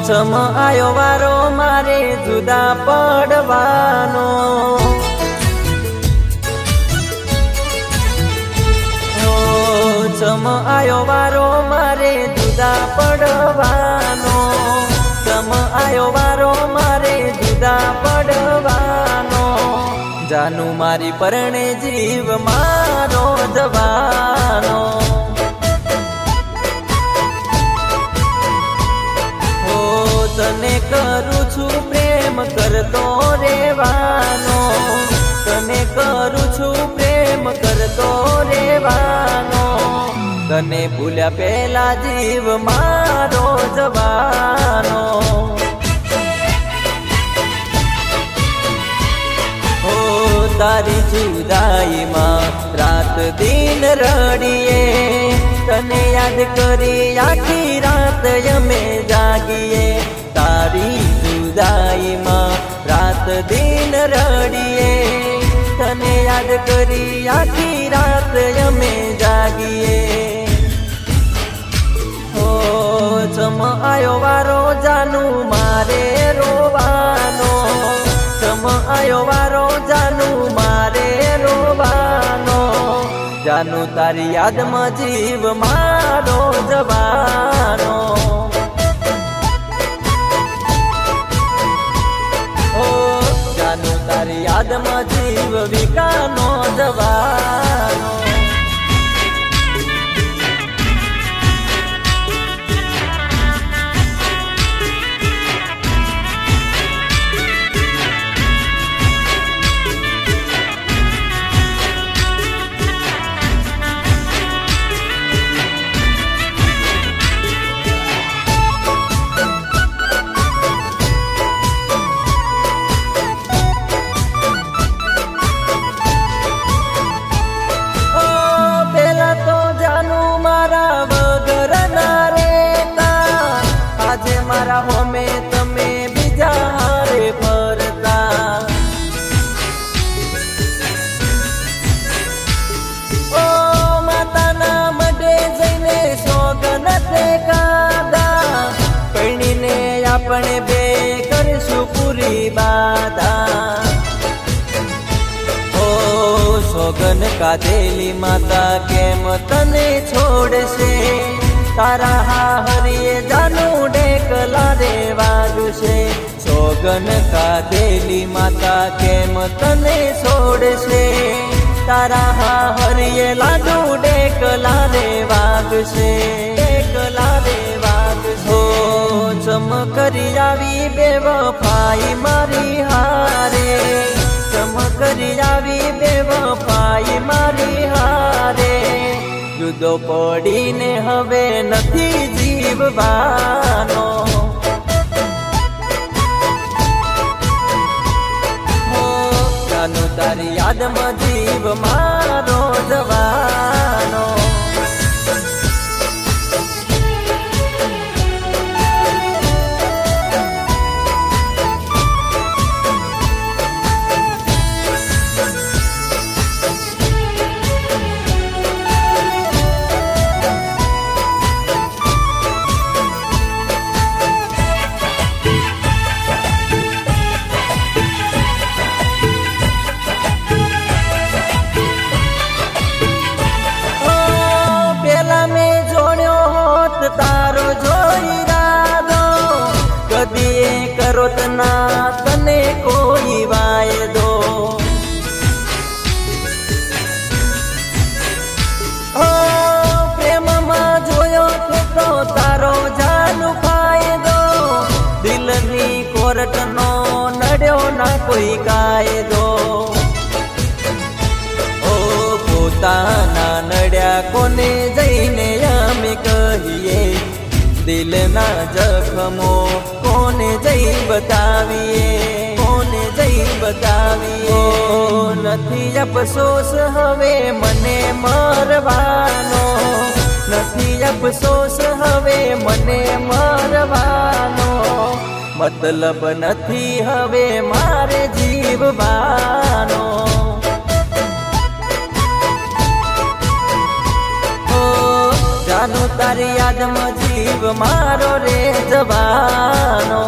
चम आयो वारो मारे जुदा पड़वानो। चम आयो वारो मारे जुदा पड़वानो। चम आयो वारो मारे जुदा पड़वानो। जानू मारी परणे जीव मारो जवानो। तने करू छू प्रेम करतो रेवानो। तने करू छू प्रेम करतो रेवानो। तने भूल्या पेला जीव मारो जवानो। ओ तारी जुदाई मां रात दिन रड़िए। तने याद करी आखी रात यमे जागिए। तारी जुदाई मां रात दिन रड़िए। तने याद करी आखी रात यमे जागिए। ओ चम आयो वारो जानू मारे रोवानो। चम आयो वारो जानू मारे रोवानो। जानू तारी याद में जीव मारो जवानो। जानू तारी याद में जीव विकानो जवानो। मारा होमे तमे बीजा हारे फरता। ओ माता ना मडे जईने सोगन ते कादा। पणीने आपणे बे करशु पूरी बाधा। ओ सोगन काधेली माता केम तने छोड़शे। तारा हरिये जानू डेकला रे वागशे। सोगन काधेली माता केम तने छोड़शे। तारा हरिये लाडू डेकला रे वागशे। डेकला रे वागशे। ओ चम करी आवी बेवफाई मारी हारे। चम करी आवी बेवफाई मारी हारे। जुदो पड़ीने हवे नथी जीववानो। हो जानू तारी याद में जीव मारो जवानो। तारो जोई रादो कदी करोत ना तने कोई वायदो। ओ प्रेम में जोयो तो तारो जानू फायदो। दिलनी कोरट नो नड्यो ना कोई कायदो। ओ पोताना नड्या कोने जईने अमे कहिए। दिलना जखमो कोने जई बताविए। कोने जई बताविए। ओ नथी अफसोस हवे मने मरवानो। नथी अफसोस हवे मने मरवानो। मतलब नथी हवे मारे जीववानो। जानू तारी याद में જીવ મારો રે જવાનો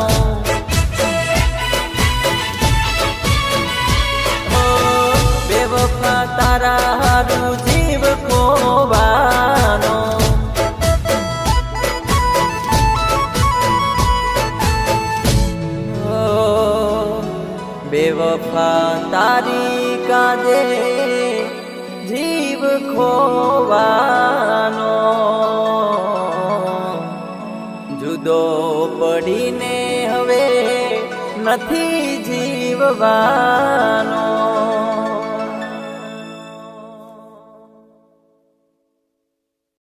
બેવફા તારા હારું જીવ ખોવાનો બેવફા તારી કાજે જીવ ખોવાનો જુદો પડીને હવે નથી જીવવા